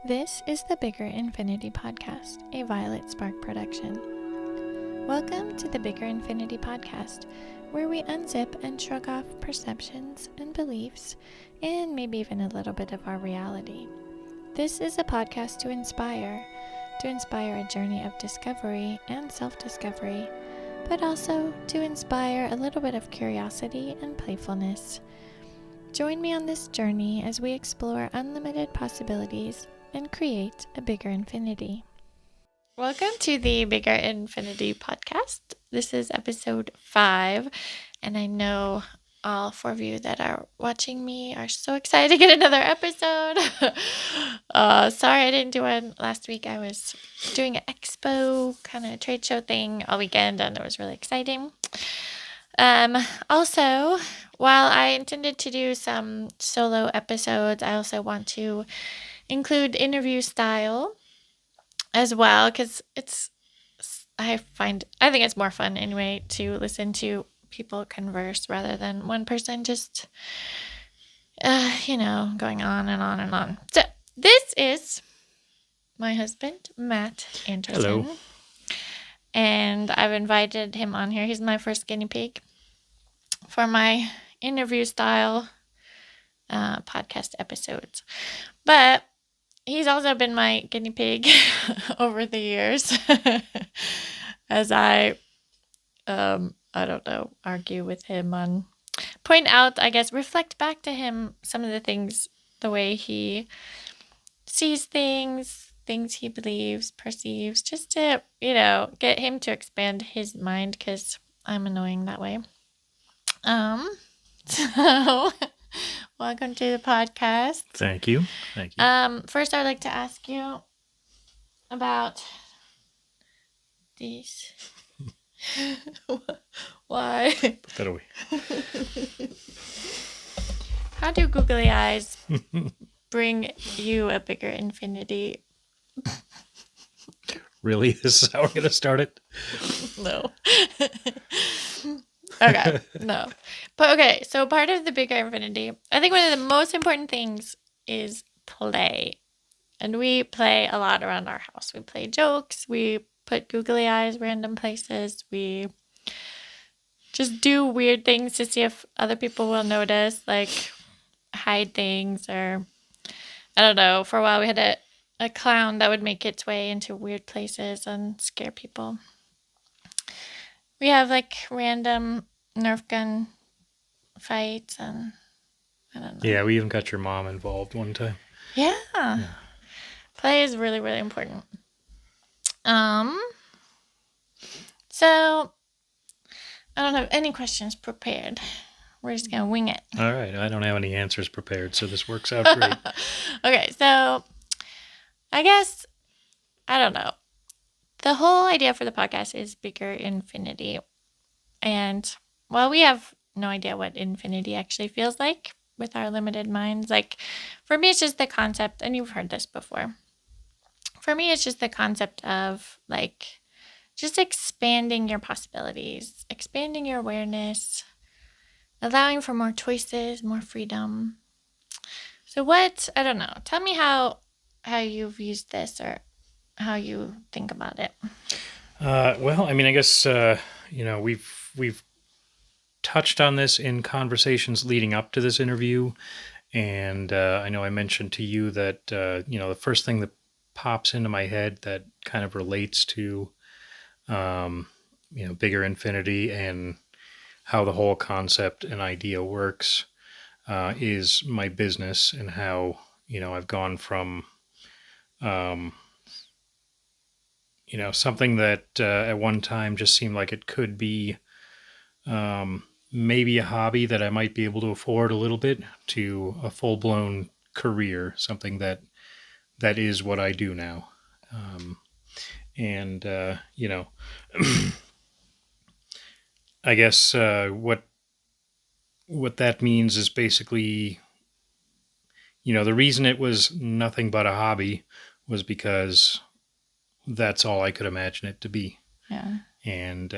This is the Bigger Infinity Podcast, a Violet Spark production. Welcome to the Bigger Infinity Podcast, where we unzip and shrug off perceptions and beliefs, and maybe even a little bit of our reality. This is a podcast to inspire a journey of discovery and self-discovery, but also to inspire a little bit of curiosity and playfulness. Join me on this journey as we explore unlimited possibilities and create a bigger infinity. Welcome to the Bigger Infinity Podcast. This is episode 5, and I know all 4 of you that are watching me are so excited to get another episode. Sorry I didn't do one last week. I was doing an expo kind of trade show thing all weekend, and it was really exciting. Also, while I intended to do some solo episodes, I also want to include interview style as well, because I think it's more fun anyway to listen to people converse rather than one person just going on and on and on. So this is my husband, Matt Anderson. Hello. And I've invited him on here. He's my first guinea pig for my interview style podcast episodes. But he's also been my guinea pig over the years as I argue with him on, reflect back to him some of the things, the way he sees things he believes, perceives, just to, get him to expand his mind, because I'm annoying that way. So welcome to the podcast. Thank you. First, I'd like to ask you about these. Why? Put that away. How do googly eyes bring you a bigger infinity? Really? This is how we're going to start it? No. Okay, no. But okay, so part of the bigger infinity, I think one of the most important things is play. And we play a lot around our house. We play jokes, we put googly eyes random places, we just do weird things to see if other people will notice, like hide things, or I don't know. For a while we had a clown that would make its way into weird places and scare people. We have like random Nerf gun fights, and I don't know. Yeah, we even got your mom involved one time. Yeah. Play is really, really important. So I don't have any questions prepared. We're just gonna wing it. All right. I don't have any answers prepared, so this works out great. Okay, so I guess, I don't know. The whole idea for the podcast is bigger infinity. And while we have no idea what infinity actually feels like with our limited minds, like for me, it's just the concept, and you've heard this before. For me, it's just the concept of like just expanding your possibilities, expanding your awareness, allowing for more choices, more freedom. So I don't know. Tell me how you've used this, or how you think about it. Well, I mean, I guess, we've touched on this in conversations leading up to this interview. And I know I mentioned to you that, the first thing that pops into my head that kind of relates to, bigger infinity and how the whole concept and idea works is my business, and how, I've gone from, something that at one time just seemed like it could be maybe a hobby that I might be able to afford a little bit, to a full-blown career, something that is what I do now. I guess what that means is basically, the reason it was nothing but a hobby was because that's all I could imagine it to be. Yeah. And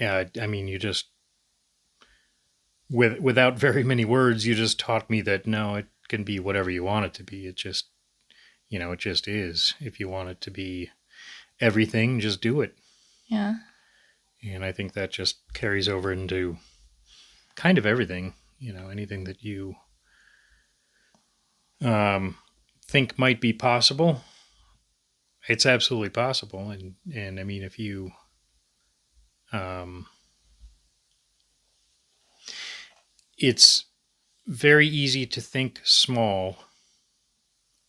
I mean, you just, without very many words, you just taught me that no, it can be whatever you want it to be. It just, it just is. If you want it to be everything, just do it. Yeah. And I think that just carries over into kind of everything, anything that you think might be possible. It's absolutely possible. And I mean, if you, um, it's very easy to think small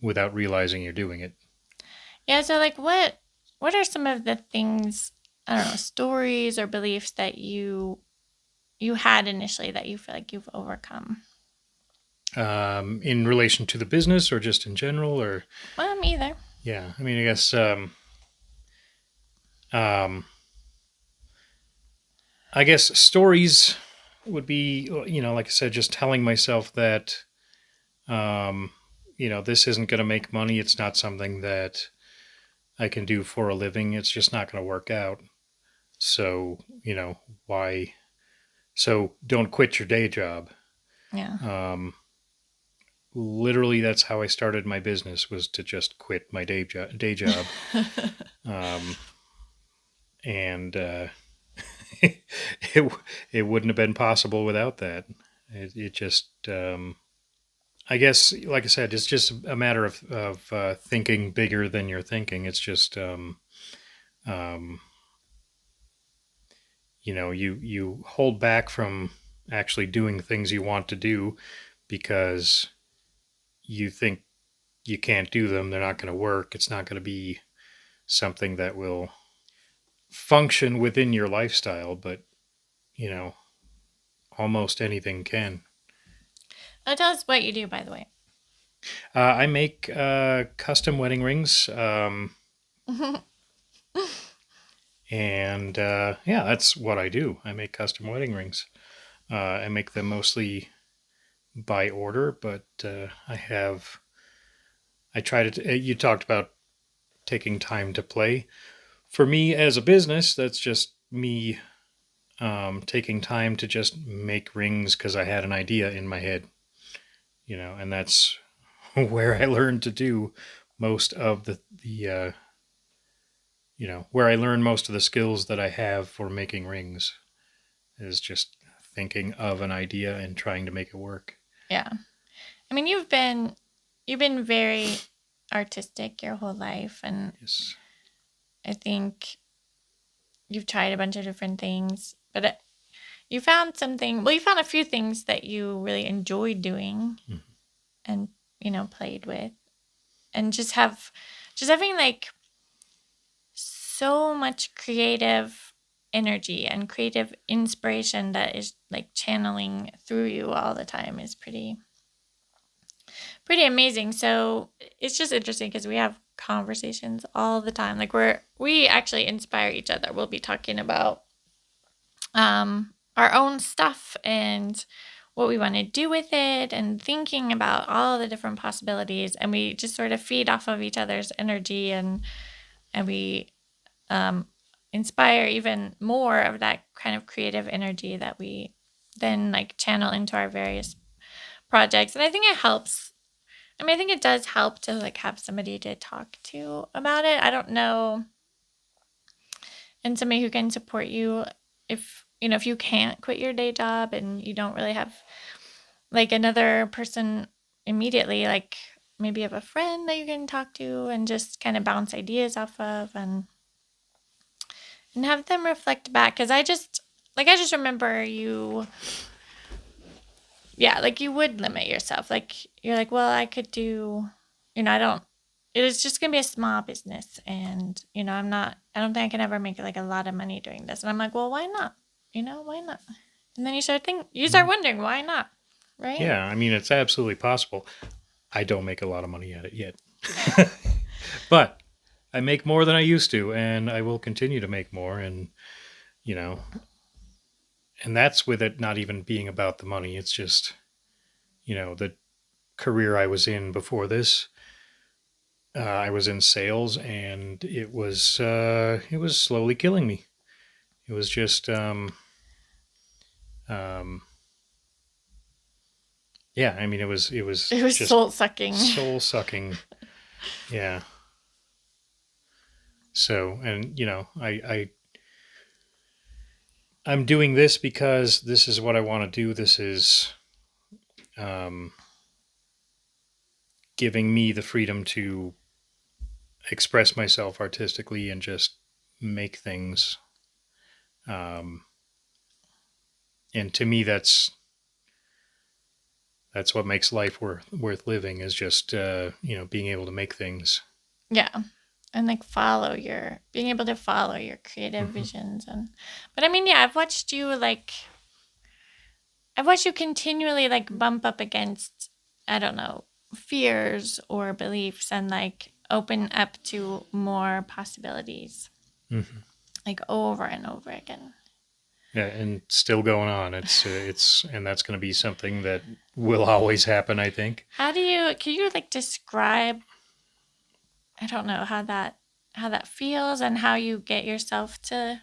without realizing you're doing it. Yeah, so like what are some of the things, I don't know, stories or beliefs that you had initially that you feel like you've overcome? In relation to the business or just in general, or Either. yeah, I mean, I guess um, stories would be, like I said, just telling myself that um, this isn't going to make money. It's not something that I can do for a living. It's just not going to work out. So, why? So don't quit your day job. Yeah. Literally, that's how I started my business, was to just quit my day job. And it, it wouldn't have been possible without that. It just, I guess, like I said, it's just a matter of thinking bigger than you're thinking. It's just, um, you hold back from actually doing things you want to do because you think you can't do them. They're not going to work. It's not going to be something that will function within your lifestyle, but, you know, almost anything can. Tell us what you do, by the way. I make custom wedding rings. And yeah, that's what I do. I make custom wedding rings. I make them mostly by order, but I try to, you talked about taking time to play. For me as a business, that's just me taking time to just make rings because I had an idea in my head, and that's where I learned to do most of where I learned most of the skills that I have for making rings is just thinking of an idea and trying to make it work. Yeah. I mean, you've been very artistic your whole life, and Yes. I think you've tried a bunch of different things, but you found something, well, you found a few things that you really enjoyed doing and, played with, and just having like so much creative energy and creative inspiration that is like channeling through you all the time is pretty amazing. So it's just interesting because we have conversations all the time. Like we actually inspire each other. We'll be talking about our own stuff and what we want to do with it and thinking about all the different possibilities, and we just sort of feed off of each other's energy, and we inspire even more of that kind of creative energy that we then like channel into our various projects. And I think it helps. I mean, I think it does help to like have somebody to talk to about it. I don't know, and somebody who can support you if you can't quit your day job and you don't really have like another person immediately, like maybe you have a friend that you can talk to and just kind of bounce ideas off of, and have them reflect back. Because I just remember you, yeah, like you would limit yourself. Like you're like, well, I could do, I don't, it was just gonna be a small business, and I don't think I can ever make like a lot of money doing this. And I'm like, well, why not? Why not? And then you start wondering why not, right? Yeah, I mean, it's absolutely possible. I don't make a lot of money at it yet. But I make more than I used to, and I will continue to make more. And, you know, and that's with it not even being about the money. It's just, the career I was in before this. I was in sales, and it was slowly killing me. It was just um, Yeah, I mean, it was It was just soul sucking. soul sucking. Yeah. So, and I'm doing this because this is what I want to do. This is um, giving me the freedom to express myself artistically and just make things. Um, and to me, that's what makes life worth living, is just being able to make things. Yeah. And like being able to follow your creative Hmm. visions. But I mean, yeah, I've watched you continually like bump up against, I don't know, fears or beliefs and like open up to more possibilities, Hmm. like over and over again. Yeah, and still going on. It's and that's going to be something that will always happen, I think. Can you like describe, I don't know, how that feels and how you get yourself to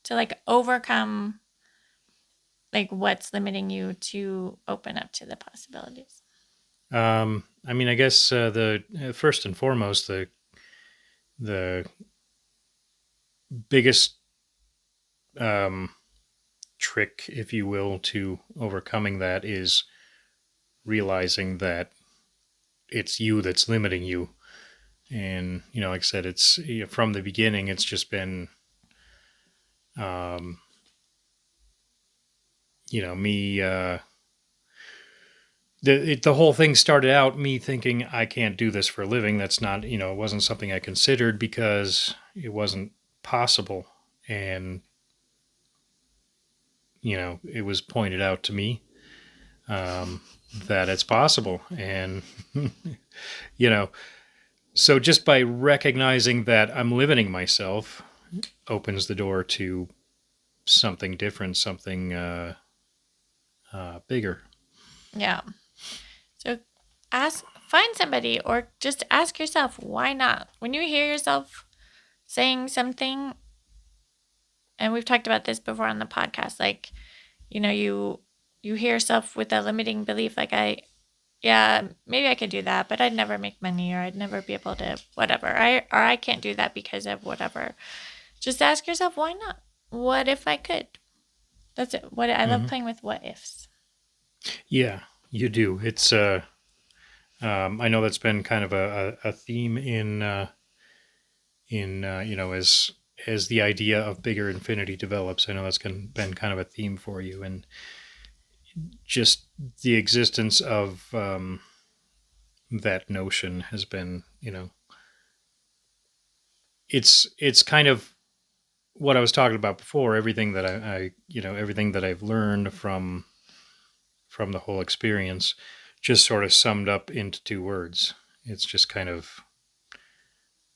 like overcome like what's limiting you to open up to the possibilities? I mean, I guess the first and foremost, the biggest um, trick, if you will, to overcoming that is realizing that it's you that's limiting you. And like I said, it's from the beginning. It's just been, um, me. The whole thing started out me thinking I can't do this for a living. That's not, it wasn't something I considered because it wasn't possible. And it was pointed out to me um, that it's possible. And, you know, so just by recognizing that I'm limiting myself opens the door to something different, something bigger. Yeah. So find somebody or just ask yourself, why not? When you hear yourself saying something, and we've talked about this before on the podcast, like, you hear yourself with a limiting belief, like yeah, maybe I could do that, but I'd never make money or I'd never be able to whatever. I can't do that because of whatever. Just ask yourself, why not? What if I could? That's it. What I love Hmm. playing with what ifs. Yeah, you do. It's I know that's been kind of a theme in as the idea of bigger infinity develops. I know that's been kind of a theme for you, and just the existence of that notion has been, it's kind of what I was talking about before. Everything that everything that I've learned from the whole experience, just sort of summed up into two words. It's just kind of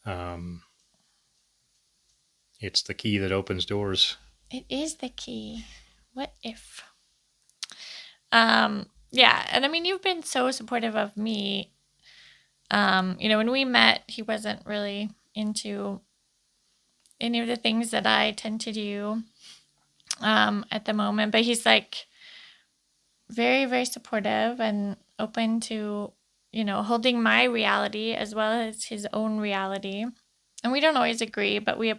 um, it's the key that opens doors. It is the key. What if? Yeah, and I mean you've been so supportive of me. When we met, he wasn't really into any of the things that I tend to do at the moment, but he's like very, very supportive and open to, holding my reality as well as his own reality. And we don't always agree, but we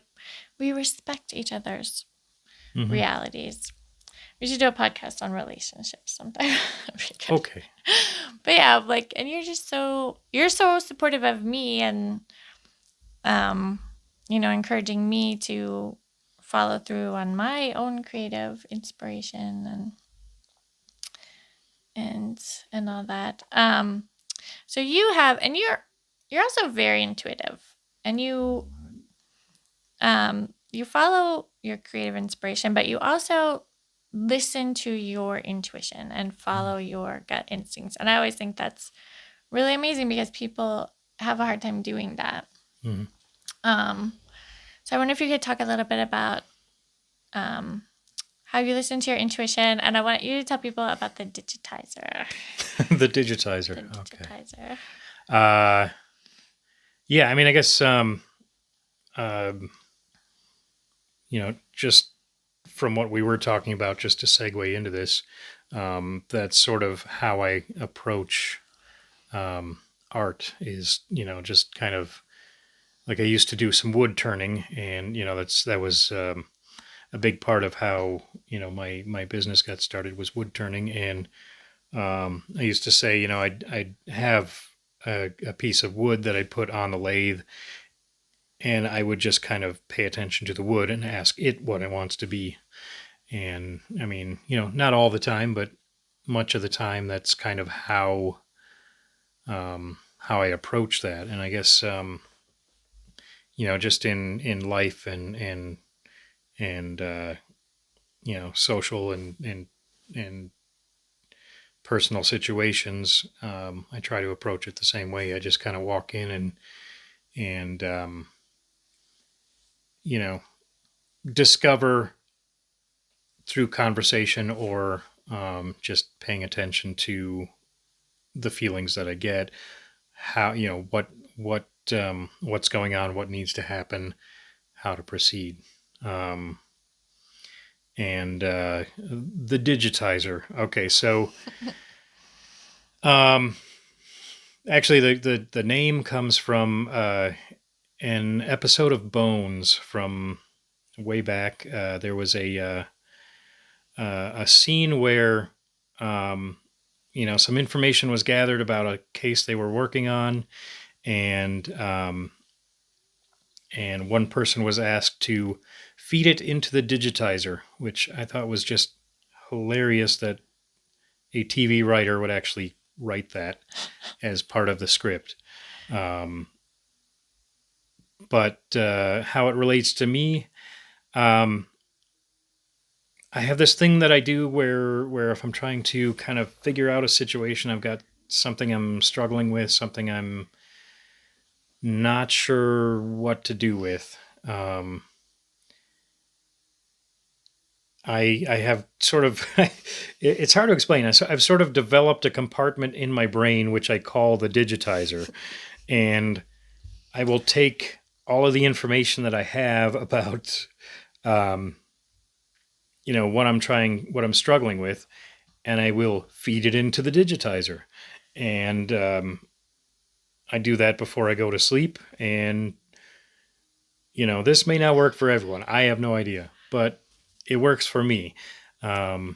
respect each other's Hmm. realities. We should do a podcast on relationships sometime. Okay. But yeah, like, and you're so supportive of me and, encouraging me to follow through on my own creative inspiration and and all that. So you're also very intuitive, and you follow your creative inspiration, but you also listen to your intuition and follow your gut instincts. And I always think that's really amazing because people have a hard time doing that. Mm-hmm. Um, so I wonder if you could talk a little bit about um, how you listen to your intuition, and I want you to tell people about the digitizer. The digitizer. The Okay. digitizer. Uh, yeah. I mean, I guess um, just from what we were talking about, just to segue into this, That's sort of how I approach art is, just kind of like I used to do some wood turning, and that was a big part of how my business got started was wood turning. And I used to say, I'd have a piece of wood that I'd put on the lathe, and I would just kind of pay attention to the wood and ask it what it wants to be. And I mean, not all the time, but much of the time, that's kind of how I approach that. And I guess just in life and social and personal situations, I try to approach it the same way. I just kind of walk in and discover through conversation or just paying attention to the feelings that I get, how what's going on, what needs to happen, how to proceed. And the digitizer. Okay, so actually, the name comes from an episode of Bones from way back. There was a scene where some information was gathered about a case they were working on, and one person was asked to feed it into the digitizer, which I thought was just hilarious that a TV writer would actually write that as part of the script. But how it relates to me, I have this thing that I do where if I'm trying to kind of figure out a situation, I've got something I'm struggling with, something I'm not sure what to do with. I have sort of, it's hard to explain. I've sort of developed a compartment in my brain, which I call the digitizer. And I will take all of the information that I have about, what I'm struggling with, and I will feed it into the digitizer. And I do that before I go to sleep. And, this may not work for everyone. I have no idea, but it works for me. I'll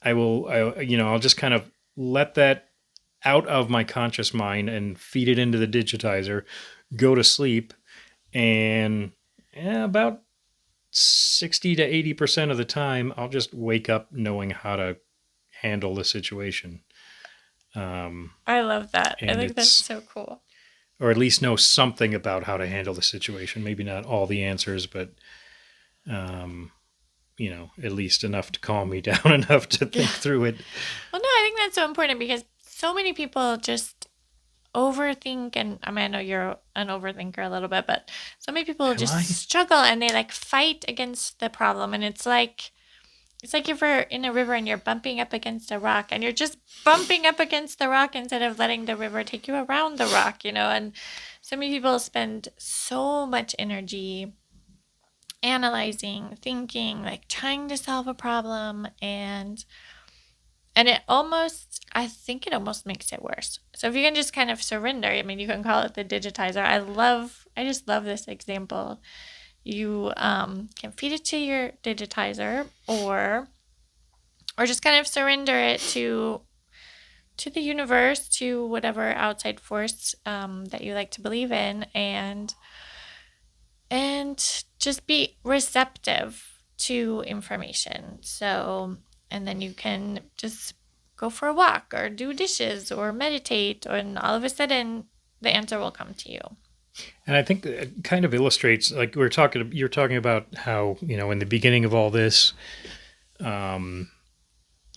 just kind of let that out of my conscious mind and feed it into the digitizer, go to sleep, and about 60 to 80% of the time, I'll just wake up knowing how to handle the situation. I love that. I think that's so cool. Or at least know something about how to handle the situation. Maybe not all the answers, but at least enough to calm me down enough to think through it. Well, no, I think that's so important because so many people just overthink. And I mean, I know you're an overthinker a little bit, but so many people struggle and they like fight against the problem. And it's like if you're in a river and you're bumping up against a rock and you're just bumping up against the rock instead of letting the river take you around the rock, and so many people spend so much energy analyzing, thinking, like trying to solve a problem, and I think it almost makes it worse. So if you can just kind of surrender, I mean, you can call it the digitizer. I just love this example. You can feed it to your digitizer or just kind of surrender it to the universe, to whatever outside force that you like to believe in, and just be receptive to information. So, and then you can just go for a walk or do dishes or meditate, and all of a sudden the answer will come to you. And I think it kind of illustrates, like you're talking about how, in the beginning of all this, I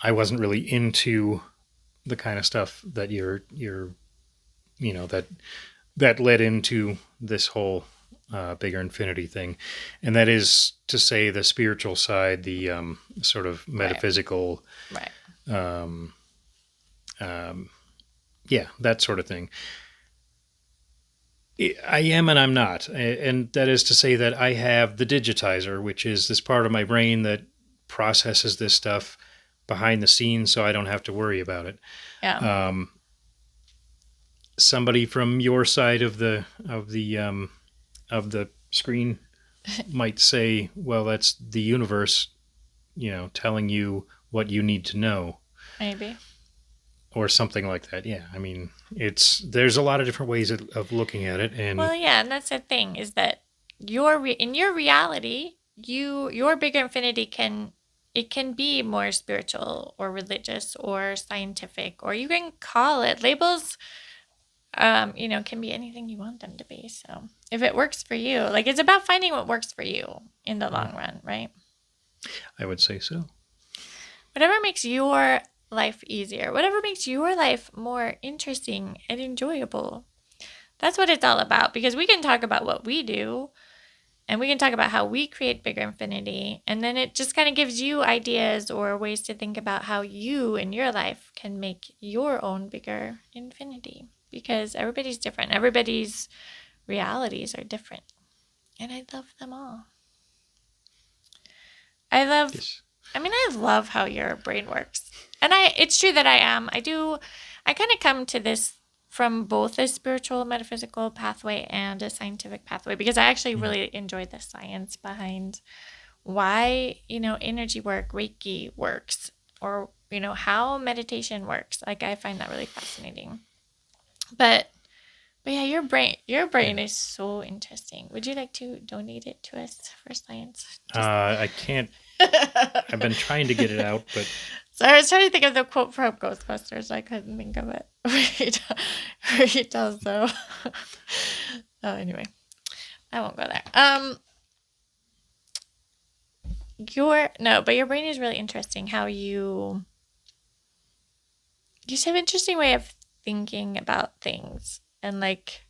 wasn't really into the kind of stuff that you're that led into this whole bigger infinity thing. And that is to say the spiritual side, the sort of metaphysical, right. That sort of thing. I am and I'm not. And that is to say that I have the digitizer, which is this part of my brain that processes this stuff behind the scenes, so I don't have to worry about it. Yeah. Somebody from your side of the screen might say, well, that's the universe, telling you what you need to know, Maybe. or something like that. Yeah, I mean, there's a lot of different ways of looking at it, and Well, yeah, and that's the thing is that in your reality, your bigger infinity can be more spiritual or religious or scientific, or you can call it labels. Can be anything you want them to be. So if it works for you, like it's about finding what works for you in the long run, right? I would say so. Whatever makes your life easier, whatever makes your life more interesting and enjoyable. That's what it's all about, because we can talk about what we do and we can talk about how we create bigger infinity. And then it just kind of gives you ideas or ways to think about how you in your life can make your own bigger infinity, because everybody's different. Everybody's realities are different. And I love them all. Yes. I love how your brain works. And it's true that I kind of come to this from both a spiritual metaphysical pathway and a scientific pathway, because I actually really enjoy the science behind why, energy work, Reiki works, or, how meditation works. Like, I find that really fascinating. But yeah, your brain is so interesting. Would you like to donate it to us for science? I can't. I've been trying to get it out, but So I was trying to think of the quote from Ghostbusters. I couldn't think of it. Where he tells them. Oh, anyway, I won't go there. But your brain is really interesting. How you just have an interesting way of thinking about things, and like.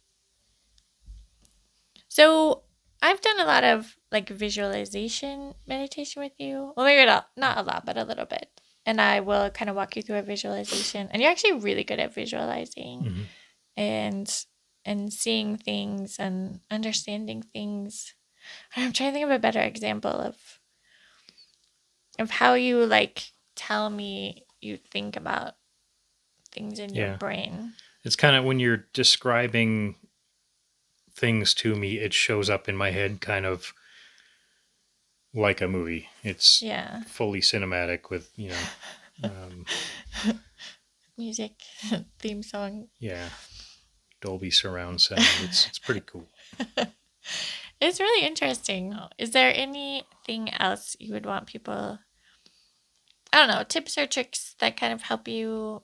So I've done a lot of like visualization meditation with you. Well, maybe not a lot, but a little bit. And I will kind of walk you through a visualization. And you're actually really good at visualizing and seeing things and understanding things. I'm trying to think of a better example of how you like tell me you think about things in your brain. It's kind of when you're describing things to me, it shows up in my head kind of like a movie. It's fully cinematic with, music, theme song. Yeah. Dolby surround sound. It's pretty cool. It's really interesting. Is there anything else you would want people, I don't know, tips or tricks that kind of help you,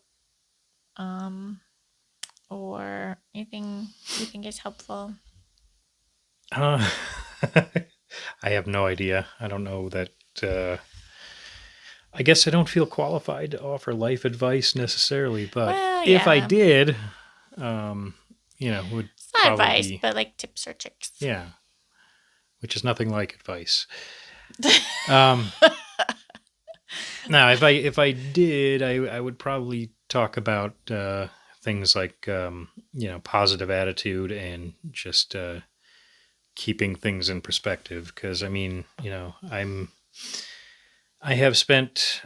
or anything you think is helpful? I have no idea. I don't know that. I guess I don't feel qualified to offer life advice necessarily, but if I did, would it's not advice, but like tips or tricks. Yeah, which is nothing like advice. Now, if I did, I would probably talk about things like positive attitude and just keeping things in perspective. Because I mean, I have spent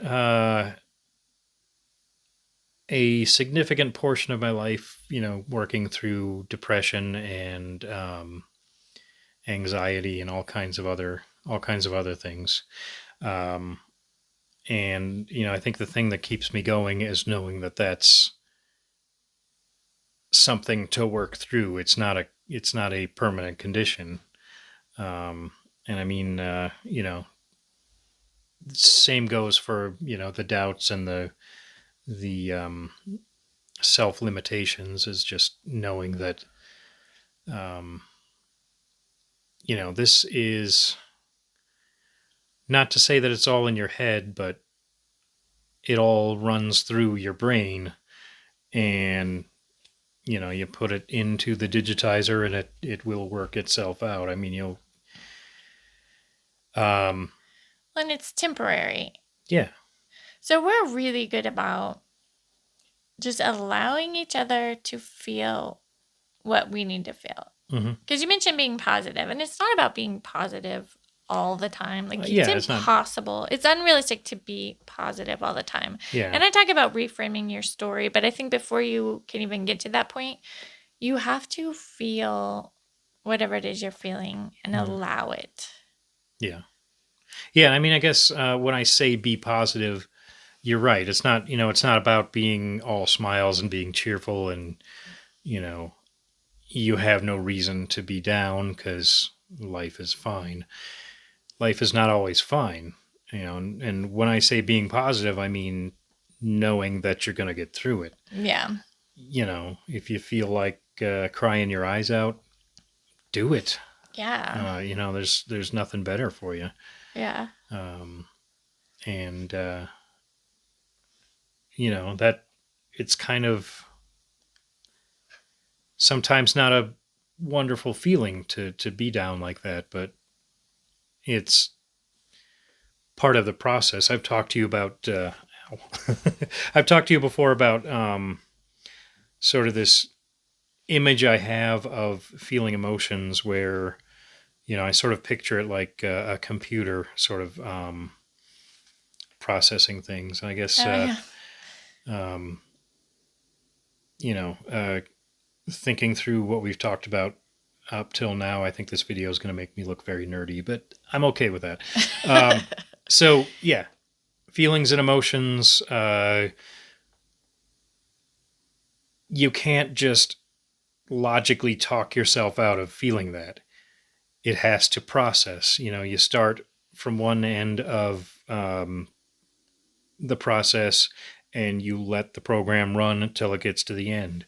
a significant portion of my life, working through depression and anxiety and all kinds of other things. And, I think the thing that keeps me going is knowing that that's something to work through. It's not a permanent condition. And I mean, same goes for, the doubts and the self limitations, is just knowing that, this is not to say that it's all in your head, but it all runs through your brain, and you put it into the digitizer and it will work itself out. I mean, and it's temporary. Yeah. So we're really good about just allowing each other to feel what we need to feel. Because you mentioned being positive, and it's not about being positive all the time. Like, Yeah, it's impossible. It's unrealistic to be positive all the time. Yeah. And I talk about reframing your story, but I think before you can even get to that point, you have to feel whatever it is you're feeling and allow it. Yeah. Yeah, I mean, I guess when I say be positive, you're right. It's not, it's not about being all smiles and being cheerful and, you have no reason to be down because life is fine. Life is not always fine, and when I say being positive, I mean knowing that you're going to get through it. Yeah. If you feel like crying your eyes out, do it. Yeah. There's nothing better for you. Yeah. And that it's kind of sometimes not a wonderful feeling to be down like that, but it's part of the process. I've talked to you about I've talked to you before about sort of this image I have of feeling emotions where I sort of picture it like a computer sort of processing things. I guess um, thinking through what we've talked about up till now, I think this video is going to make me look very nerdy, but I'm okay with that. So yeah, feelings and emotions. You can't just logically talk yourself out of feeling that. It has to process. You start from one end of the process and you let the program run until it gets to the end.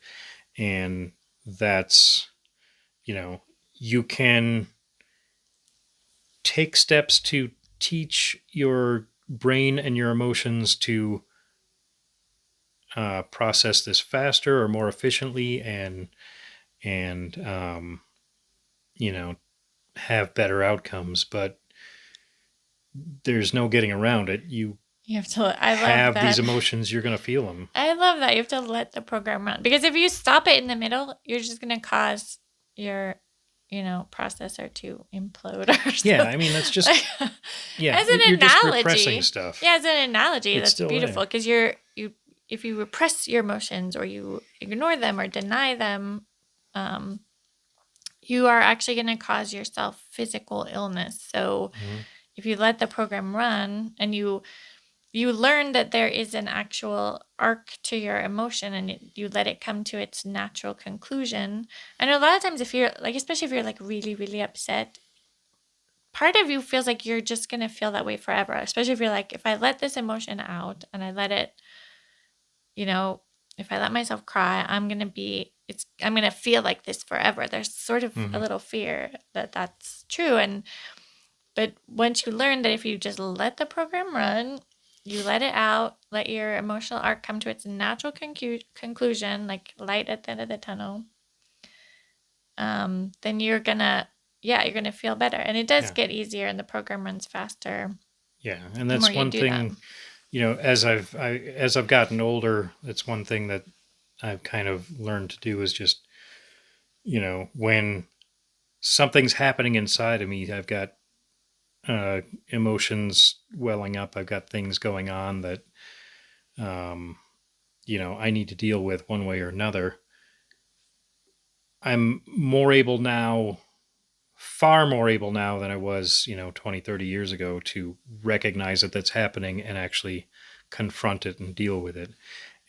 And that's, you can take steps to teach your brain and your emotions to process this faster or more efficiently and have better outcomes, but there's no getting around it. You have to. I have love that. these emotions, you're going to feel them. I love that. You have to let the program run, because if you stop it in the middle, you're just going to cause your processor to implode or something. Yeah, I mean, that's just as an you're analogy, just repressing stuff. Yeah, as an analogy, It's that's beautiful, because if you repress your emotions or you ignore them or deny them, you are actually going to cause yourself physical illness. So if you let the program run and you learn that there is an actual arc to your emotion and you let it come to its natural conclusion. I know a lot of times if you're like, especially if you're like really, really upset, part of you feels like you're just going to feel that way forever. Especially if you're like, if I let this emotion out and I let it, if I let myself cry, I'm going to feel like this forever. There's sort of a little fear that that's true. But once you learn that if you just let the program run, you let it out, let your emotional arc come to its natural conclusion, like light at the end of the tunnel, then you're gonna feel better. And it does get easier and the program runs faster. Yeah. And that's one thing, as I've gotten older, that's one thing that I've kind of learned to do is just, when something's happening inside of me, I've got emotions welling up. I've got things going on that, I need to deal with one way or another. I'm far more able now than I was, 20, 30 years ago to recognize that that's happening and actually confront it and deal with it.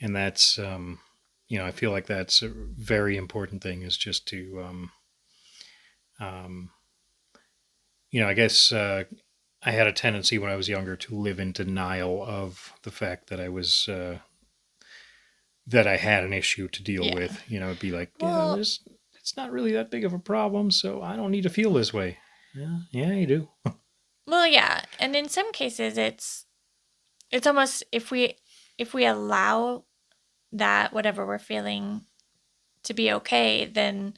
And that's, I feel like that's a very important thing, is just to, I guess, I had a tendency when I was younger to live in denial of the fact that I was, that I had an issue to deal with. It'd be like, it's not really that big of a problem, so I don't need to feel this way. Yeah, you do. Well, yeah. And in some cases it's almost, if we allow that whatever we're feeling to be okay, then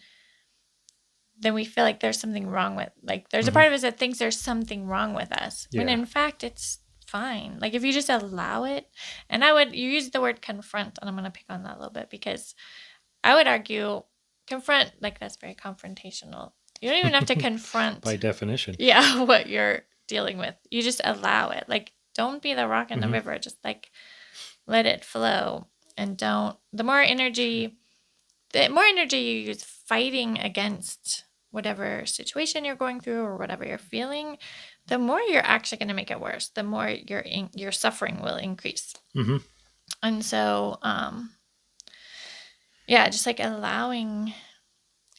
we feel like there's something wrong with, like, there's a part of us that thinks there's something wrong with us, when in fact it's fine. Like, if you just allow it, and you use the word confront, and I'm going to pick on that a little bit, because I would argue confront, like, that's very confrontational. You don't even have to confront By definition. what you're dealing with. You just allow it. Like, don't be the rock in the river. Just like let it flow. And the more energy you use fighting against whatever situation you're going through or whatever you're feeling, the more you're actually going to make it worse. The more your suffering will increase. Mm-hmm. And so, just like allowing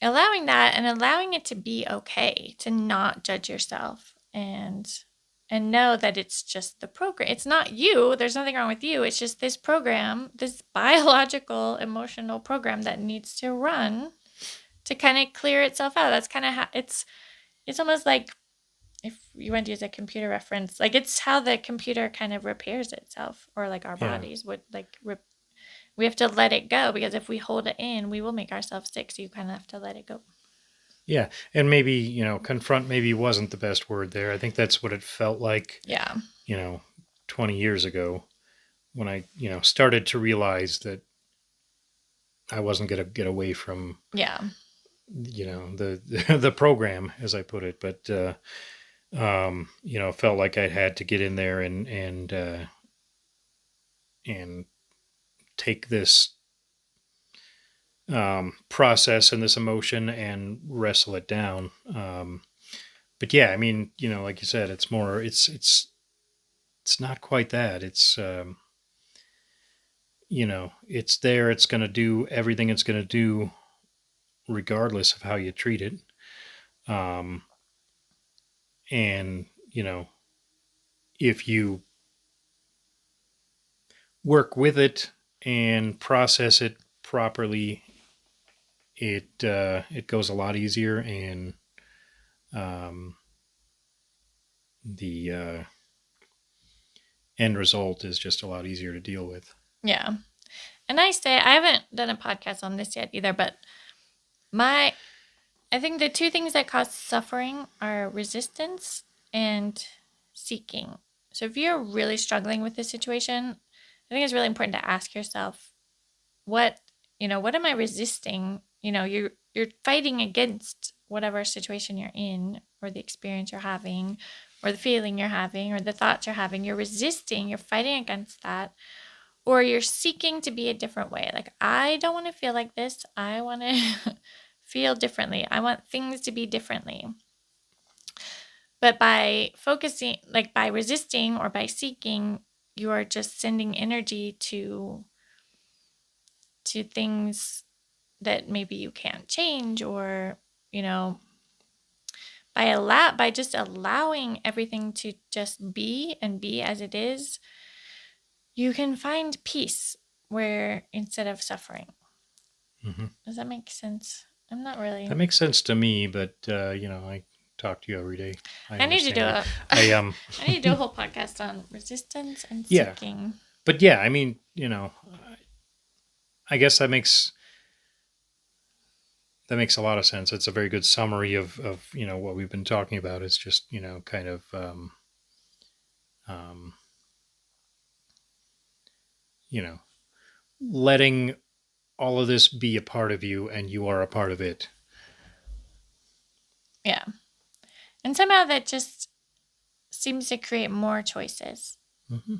that and allowing it to be okay, to not judge yourself and know that it's just the program. It's not you. There's nothing wrong with you. It's just this program, this biological, emotional program that needs to run to kind of clear itself out. That's kind of it's almost like, if you want to use a computer reference, like it's how the computer kind of repairs itself, or like our bodies would we have to let it go, because if we hold it in, we will make ourselves sick. So you kind of have to let it go. Yeah. And maybe, confront maybe wasn't the best word there. I think that's what it felt like, 20 years ago when I, started to realize that I wasn't going to get away from, the the program, as I put it. But, felt like I had to get in there and take this process and this emotion and wrestle it down. But yeah, I mean, like you said, it's more, it's not quite that. It's, it's there. It's going to do everything it's going to do, regardless of how you treat it. And, if you work with it and process it properly, it goes a lot easier, and the end result is just a lot easier to deal with. Yeah. And I haven't done a podcast on this yet either, but I think the two things that cause suffering are resistance and seeking. So if you're really struggling with this situation, I think it's really important to ask yourself, what am I resisting? You're fighting against whatever situation you're in, or the experience you're having, or the feeling you're having, or the thoughts you're having. You're resisting, you're fighting against that, or you're seeking to be a different way. Like, I don't want to feel like this. I want to feel differently. I want things to be differently. But by focusing, like by resisting or by seeking, you are just sending energy to things that maybe you can't change, or by just allowing everything to just be and be as it is, you can find peace where instead of suffering. Mm-hmm. Does that make sense? I'm not really. That makes sense to me, but I talk to you every day. I need to do I need to do a whole podcast on resistance and seeking. But yeah, I mean, I guess that makes a lot of sense. It's a very good summary of what we've been talking about. It's just kind of letting all of this be a part of you, and you are a part of it. Yeah. And somehow that just seems to create more choices. Mm-hmm.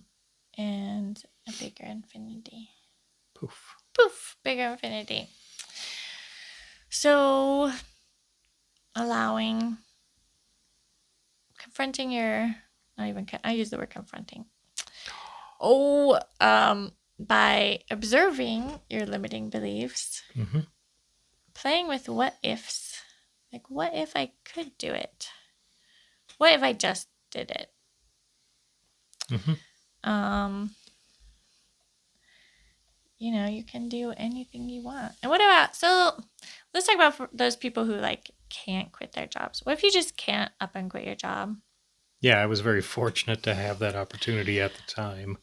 And a bigger infinity. Poof. Poof, bigger infinity. So, confronting I use the word confronting. By observing your limiting beliefs, mm-hmm. playing with what ifs. Like, what if I could do it? What if I just did it? Mm-hmm. You can do anything you want. And let's talk about those people who can't quit their jobs. What if you just can't up and quit your job? Yeah, I was very fortunate to have that opportunity at the time.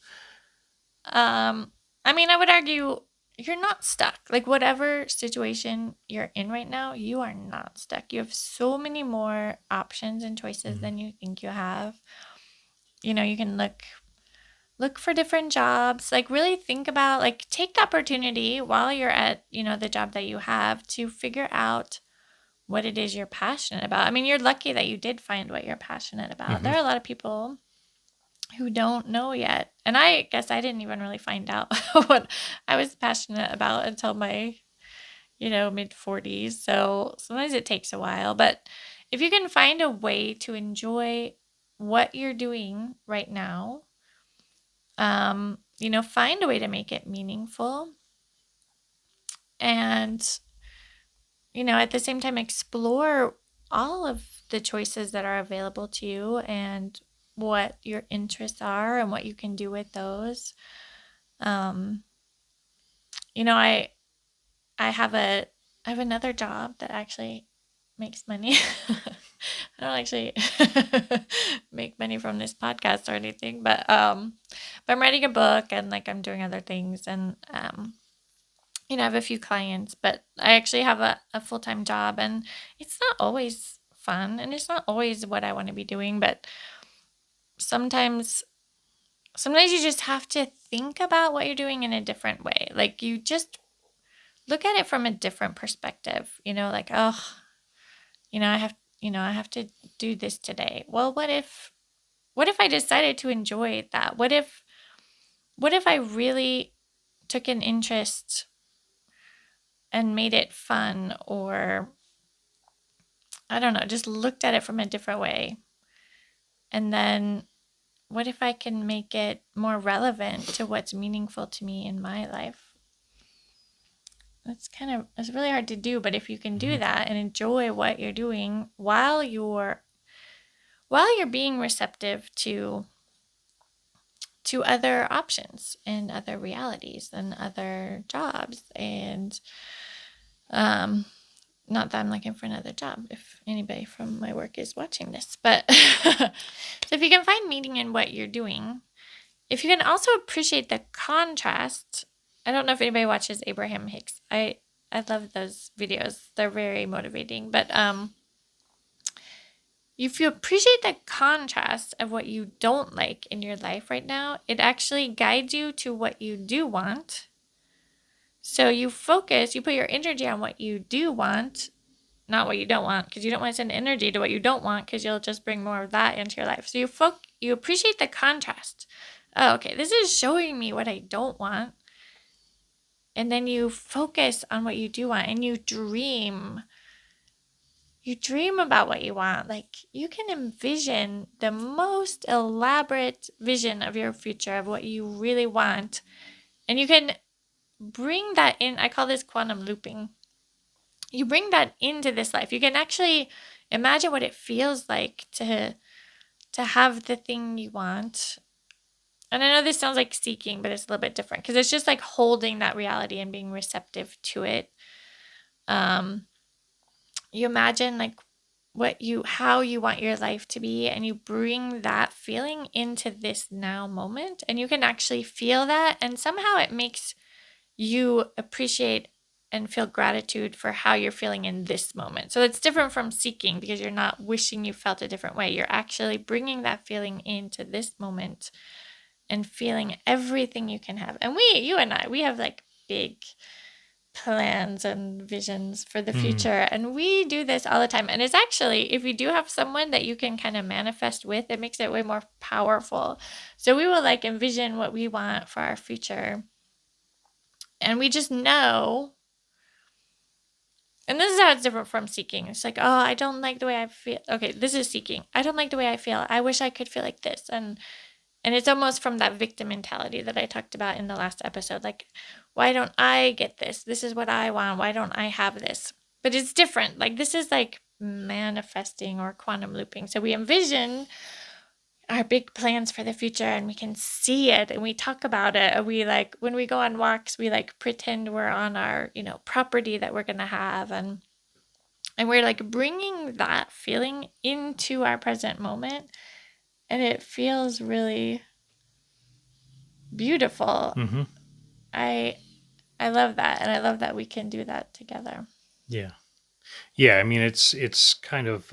I would argue you're not stuck. Like, whatever situation you're in right now, you are not stuck. You have so many more options and choices than you think you have. You can look for different jobs. Like, really think about, take the opportunity while you're at, the job that you have, to figure out what it is you're passionate about. I mean, you're lucky that you did find what you're passionate about. Mm-hmm. There are a lot of people who don't know yet. And I guess I didn't even really find out what I was passionate about until my, mid 40s. So sometimes it takes a while. But if you can find a way to enjoy what you're doing right now, find a way to make it meaningful. And, at the same time, explore all of the choices that are available to you and what your interests are and what you can do with those. Um, I have another job that actually makes money. I don't actually make money from this podcast or anything, but I'm writing a book and like I'm doing other things and I have a few clients, but I actually have a full-time job and it's not always fun and it's not always what I want to be doing, but sometimes you just have to think about what you're doing in a different way. Like you just look at it from a different perspective, like, oh, I have to do this today. Well, what if I decided to enjoy that? What if I really took an interest and made it fun, or I don't know, just looked at it from a different way. And then what if I can make it more relevant to what's meaningful to me in my life? It's really hard to do, but if you can do that and enjoy what you're doing while you're being receptive to other options and other realities and other jobs, and not that I'm looking for another job if anybody from my work is watching this, but so if you can find meaning in what you're doing, if you can also appreciate the contrast. I don't know if anybody watches Abraham Hicks. I love those videos. They're very motivating. But if you appreciate the contrast of what you don't like in your life right now, it actually guides you to what you do want. So you put your energy on what you do want, not what you don't want, because you don't want to send energy to what you don't want, because you'll just bring more of that into your life. So you appreciate the contrast. Oh, okay, this is showing me what I don't want. And then you focus on what you do want and you dream. You dream about what you want. Like you can envision the most elaborate vision of your future of what you really want. And you can bring that in. I call this quantum looping. You bring that into this life. You can actually imagine what it feels like to have the thing you want. And I know this sounds like seeking, but it's a little bit different because it's just like holding that reality and being receptive to it. You imagine like how you want your life to be, and you bring that feeling into this now moment, and you can actually feel that, and somehow it makes you appreciate and feel gratitude for how you're feeling in this moment. So it's different from seeking because you're not wishing you felt a different way. You're actually bringing that feeling into this moment and feeling everything you can have. And you and I, we have like big plans and visions for the future, and we do this all the time. And it's actually, if you do have someone that you can kind of manifest with, it makes it way more powerful. So we will like envision what we want for our future, and we just know. And this is how it's different from seeking. It's like, oh, I don't like the way I feel. Okay, this is seeking. I don't like the way I feel. I wish I could feel like this. And it's almost from that victim mentality that I talked about in the last episode. Like, why don't I get this? This is what I want. Why don't I have this? But it's different. Like, this is like manifesting or quantum looping. So we envision our big plans for the future, and we can see it, and we talk about it. And we like, when we go on walks, we like pretend we're on our, property that we're going to have. And we're like bringing that feeling into our present moment. And it feels really beautiful. Mm-hmm. I love that, and I love that we can do that together. Yeah. I mean, it's kind of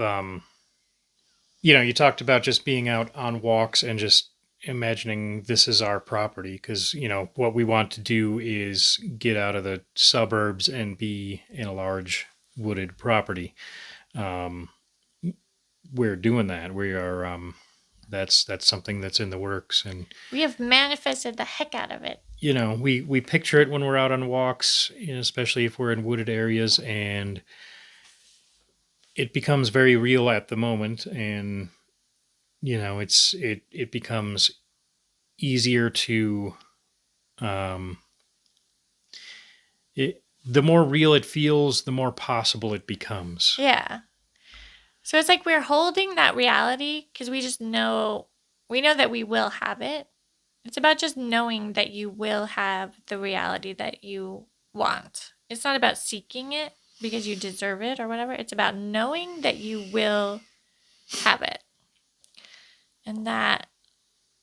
you talked about just being out on walks and just imagining this is our property, because what we want to do is get out of the suburbs and be in a large wooded property. We're doing that. We are. That's something that's in the works, and We have manifested the heck out of it. we picture it when we're out on walks, especially if we're in wooded areas, and it becomes very real at the moment, and it becomes easier to the more real it feels, the more possible it becomes. Yeah. So it's like we're holding that reality because we know that we will have it. It's about just knowing that you will have the reality that you want. It's not about seeking it because you deserve it or whatever. It's about knowing that you will have it. And that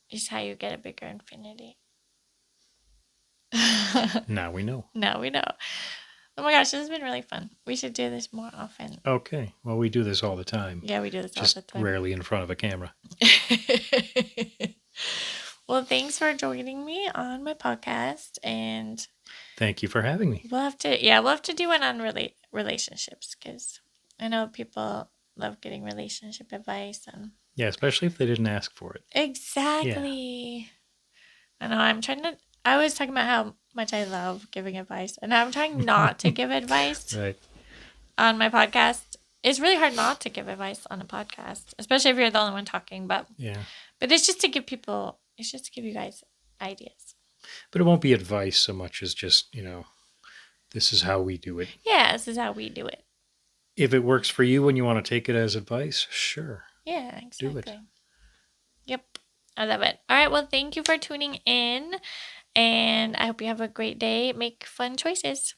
is how you get a bigger infinity. Now we know. Now we know. Oh my gosh, this has been really fun. We should do this more often. Okay. Well, we do this all the time. Yeah, we do this Just all the time. rarely in front of a camera. Well, thanks for joining me on my podcast, and thank you for having me. We'll have to do one on relationships because I know people love getting relationship advice and especially if they didn't ask for it. Exactly. I know. I was talking about how much I love giving advice, and I'm trying not to give advice right on my podcast. It's really hard not to give advice on a podcast, especially if you're the only one talking. But it's just to give people. It's just to give you guys ideas. But it won't be advice so much as just this is how we do it. Yeah, this is how we do it. If it works for you and you want to take it as advice, sure. Yeah, exactly. Do it. Yep. I love it. All right. Well, thank you for tuning in. And I hope you have a great day. Make fun choices.